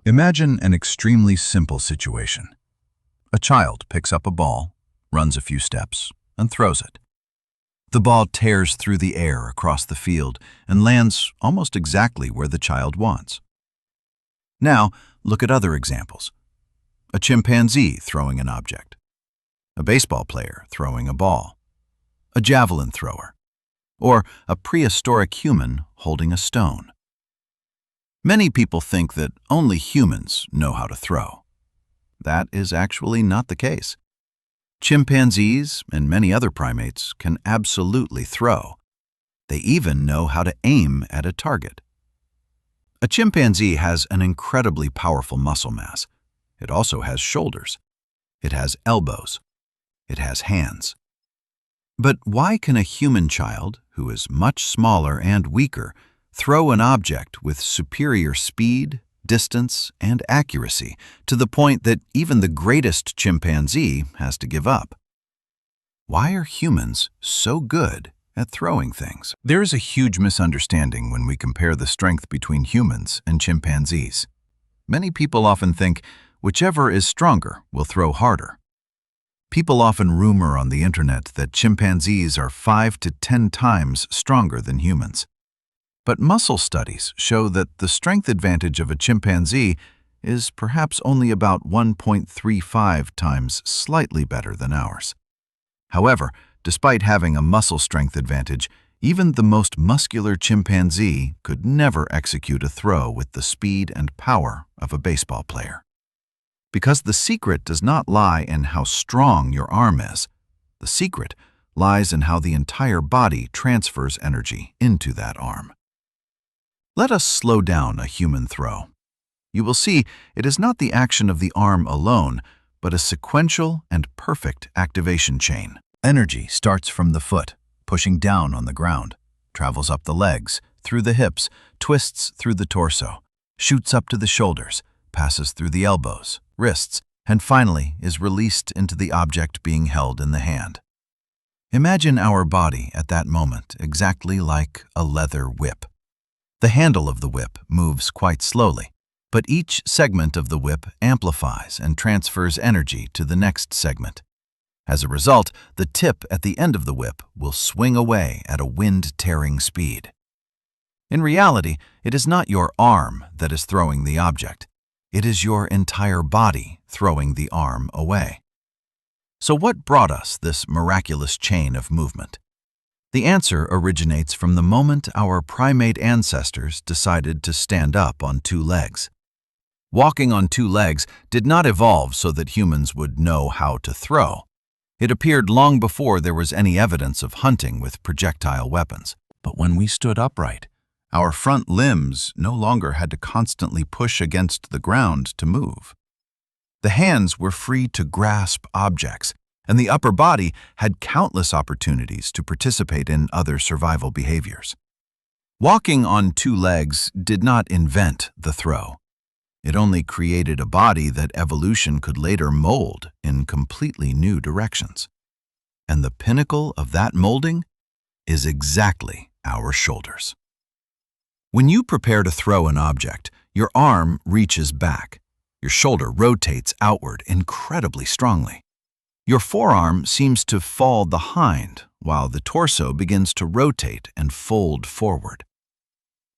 Imagine an extremely simple situation. A child picks up a ball, runs a few steps, and throws it. The ball tears through the air across the field and lands almost exactly where the child wants. Now, look at other examples. A chimpanzee throwing an object, a baseball player throwing a ball, a javelin thrower, or a prehistoric human holding a stone. Many people think that only humans know how to throw. That is actually not the case. Chimpanzees and many other primates can absolutely throw. They even know how to aim at a target. A chimpanzee has an incredibly powerful muscle mass. It also has shoulders. It has elbows. It has hands. But why can a human child, who is much smaller and weaker, throw an object with superior speed, distance, and accuracy to the point that even the greatest chimpanzee has to give up? Why are humans so good at throwing things? There is a huge misunderstanding when we compare the strength between humans and chimpanzees. Many people often think whichever is stronger will throw harder. People often rumor on the internet that chimpanzees are 5 to 10 times stronger than humans. But muscle studies show that the strength advantage of a chimpanzee is perhaps only about 1.35 times slightly better than ours. However, despite having a muscle strength advantage, even the most muscular chimpanzee could never execute a throw with the speed and power of a baseball player. Because the secret does not lie in how strong your arm is. The secret lies in how the entire body transfers energy into that arm. Let us slow down a human throw. You will see it is not the action of the arm alone, but a sequential and perfect activation chain. Energy starts from the foot, pushing down on the ground, travels up the legs, through the hips, twists through the torso, shoots up to the shoulders, passes through the elbows, wrists, and finally is released into the object being held in the hand. Imagine our body at that moment exactly like a leather whip. The handle of the whip moves quite slowly, but each segment of the whip amplifies and transfers energy to the next segment. As a result, the tip at the end of the whip will swing away at a wind-tearing speed. In reality, it is not your arm that is throwing the object. It is your entire body throwing the arm away. So what brought us this miraculous chain of movement? The answer originates from the moment our primate ancestors decided to stand up on two legs. Walking on two legs did not evolve so that humans would know how to throw. It appeared long before there was any evidence of hunting with projectile weapons. But when we stood upright, our front limbs no longer had to constantly push against the ground to move. The hands were free to grasp objects, and the upper body had countless opportunities to participate in other survival behaviors. Walking on two legs did not invent the throw. It only created a body that evolution could later mold in completely new directions. And the pinnacle of that molding is exactly our shoulders. When you prepare to throw an object, your arm reaches back. Your shoulder rotates outward incredibly strongly. Your forearm seems to fall behind, while the torso begins to rotate and fold forward.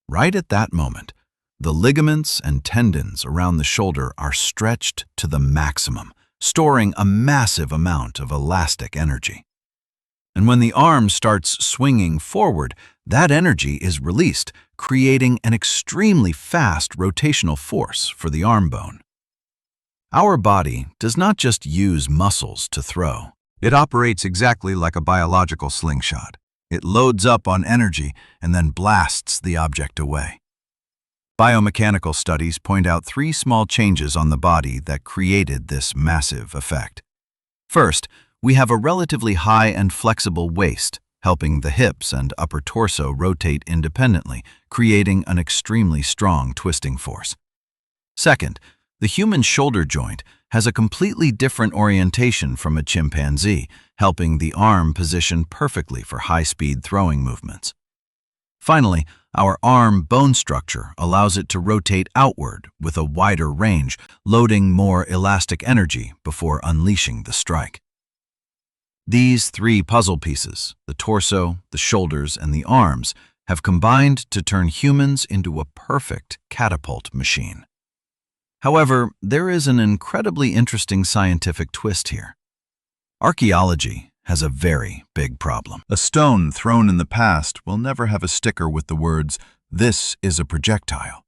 Right at that moment, the ligaments and tendons around the shoulder are stretched to the maximum, storing a massive amount of elastic energy. And when the arm starts swinging forward, that energy is released, creating an extremely fast rotational force for the arm bone. Our body does not just use muscles to throw. It operates exactly like a biological slingshot. It loads up on energy and then blasts the object away. Biomechanical studies point out 3 small changes on the body that created this massive effect. First, we have a relatively high and flexible waist, helping the hips and upper torso rotate independently, creating an extremely strong twisting force. Second, the human shoulder joint has a completely different orientation from a chimpanzee, helping the arm position perfectly for high-speed throwing movements. Finally, our arm bone structure allows it to rotate outward with a wider range, loading more elastic energy before unleashing the strike. These three puzzle pieces, the torso, the shoulders, and the arms, have combined to turn humans into a perfect catapult machine. However, there is an incredibly interesting scientific twist here. Archaeology has a very big problem. A stone thrown in the past will never have a sticker with the words, "This is a projectile."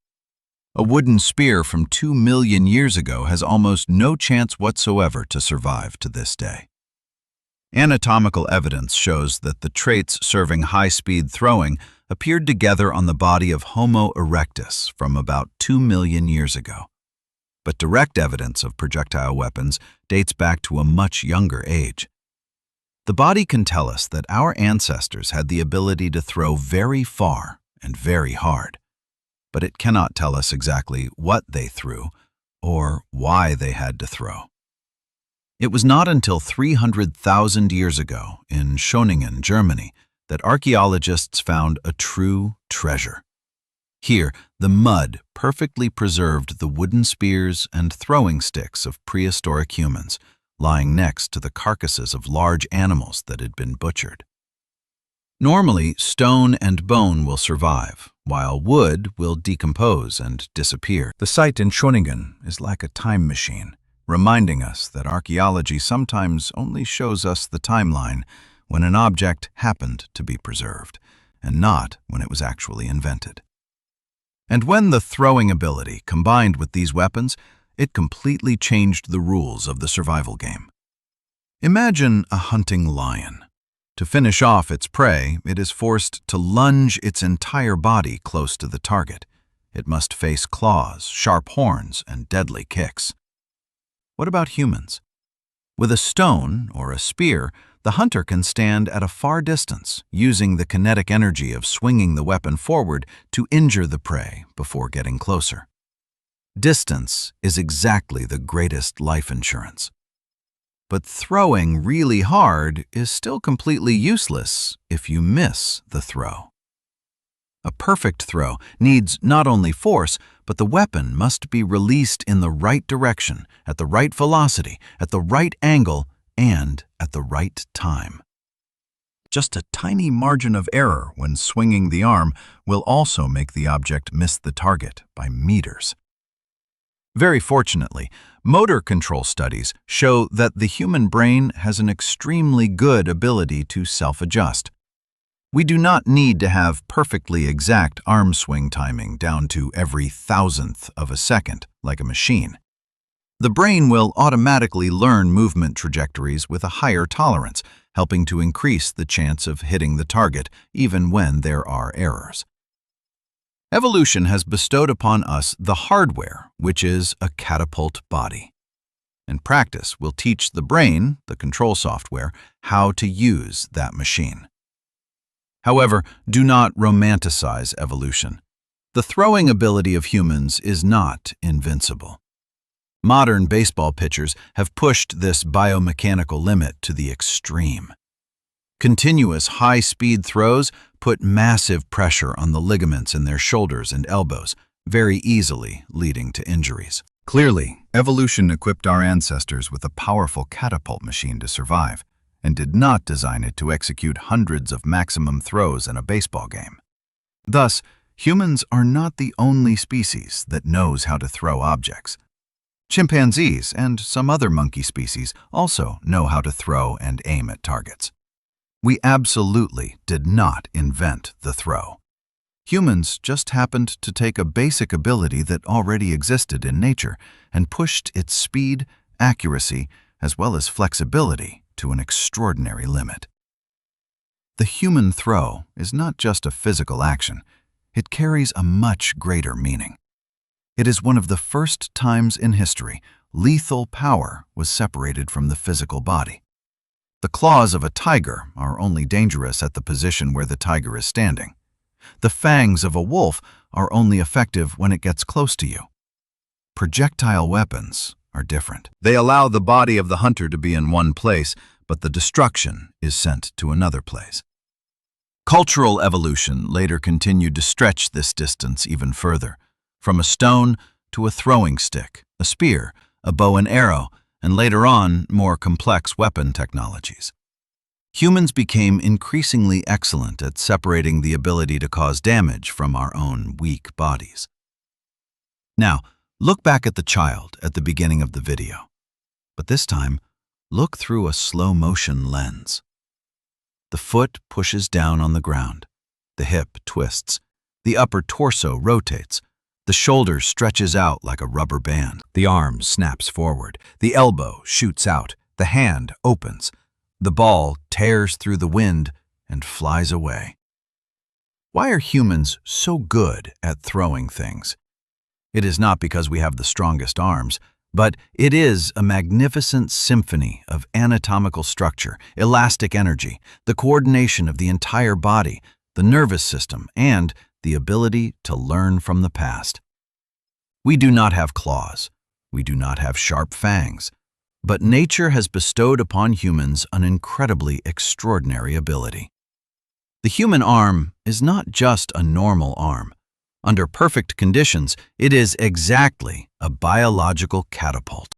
A wooden spear from 2 million years ago has almost no chance whatsoever to survive to this day. Anatomical evidence shows that the traits serving high-speed throwing appeared together on the body of Homo erectus from about 2 million years ago. But direct evidence of projectile weapons dates back to a much younger age. The body can tell us that our ancestors had the ability to throw very far and very hard, but it cannot tell us exactly what they threw or why they had to throw. It was not until 300,000 years ago in Schöningen, Germany, that archaeologists found a true treasure. Here, the mud perfectly preserved the wooden spears and throwing sticks of prehistoric humans, lying next to the carcasses of large animals that had been butchered. Normally, stone and bone will survive, while wood will decompose and disappear. The site in Schöningen is like a time machine, reminding us that archaeology sometimes only shows us the timeline when an object happened to be preserved, and not when it was actually invented. And when the throwing ability combined with these weapons, it completely changed the rules of the survival game. Imagine a hunting lion. To finish off its prey, it is forced to lunge its entire body close to the target. It must face claws, sharp horns, and deadly kicks. What about humans? With a stone or a spear, the hunter can stand at a far distance, using the kinetic energy of swinging the weapon forward to injure the prey before getting closer. Distance is exactly the greatest life insurance. But throwing really hard is still completely useless if you miss the throw. A perfect throw needs not only force, but the weapon must be released in the right direction, at the right velocity, at the right angle, and at the right time. Just a tiny margin of error when swinging the arm will also make the object miss the target by meters. Very fortunately, motor control studies show that the human brain has an extremely good ability to self-adjust. We do not need to have perfectly exact arm swing timing down to every thousandth of a second, like a machine. The brain will automatically learn movement trajectories with a higher tolerance, helping to increase the chance of hitting the target even when there are errors. Evolution has bestowed upon us the hardware, which is a catapult body. And practice will teach the brain, the control software, how to use that machine. However, do not romanticize evolution. The throwing ability of humans is not invincible. Modern baseball pitchers have pushed this biomechanical limit to the extreme. Continuous high-speed throws put massive pressure on the ligaments in their shoulders and elbows, very easily leading to injuries. Clearly, evolution equipped our ancestors with a powerful catapult machine to survive, and did not design it to execute hundreds of maximum throws in a baseball game. Thus, humans are not the only species that knows how to throw objects. Chimpanzees and some other monkey species also know how to throw and aim at targets. We absolutely did not invent the throw. Humans just happened to take a basic ability that already existed in nature and pushed its speed, accuracy, as well as flexibility to an extraordinary limit. The human throw is not just a physical action, it carries a much greater meaning. It is one of the first times in history lethal power was separated from the physical body. The claws of a tiger are only dangerous at the position where the tiger is standing. The fangs of a wolf are only effective when it gets close to you. Projectile weapons are different. They allow the body of the hunter to be in one place, but the destruction is sent to another place. Cultural evolution later continued to stretch this distance even further, from a stone to a throwing stick, a spear, a bow and arrow, and later on, more complex weapon technologies. Humans became increasingly excellent at separating the ability to cause damage from our own weak bodies. Now, look back at the child at the beginning of the video, but this time, look through a slow-motion lens. The foot pushes down on the ground, the hip twists, the upper torso rotates, the shoulder stretches out like a rubber band, the arm snaps forward, the elbow shoots out, the hand opens, the ball tears through the wind and flies away. Why are humans so good at throwing things? It is not because we have the strongest arms, but it is a magnificent symphony of anatomical structure, elastic energy, the coordination of the entire body, the nervous system, and the ability to learn from the past. We do not have claws. We do not have sharp fangs. But nature has bestowed upon humans an incredibly extraordinary ability. The human arm is not just a normal arm. Under perfect conditions, it is exactly a biological catapult.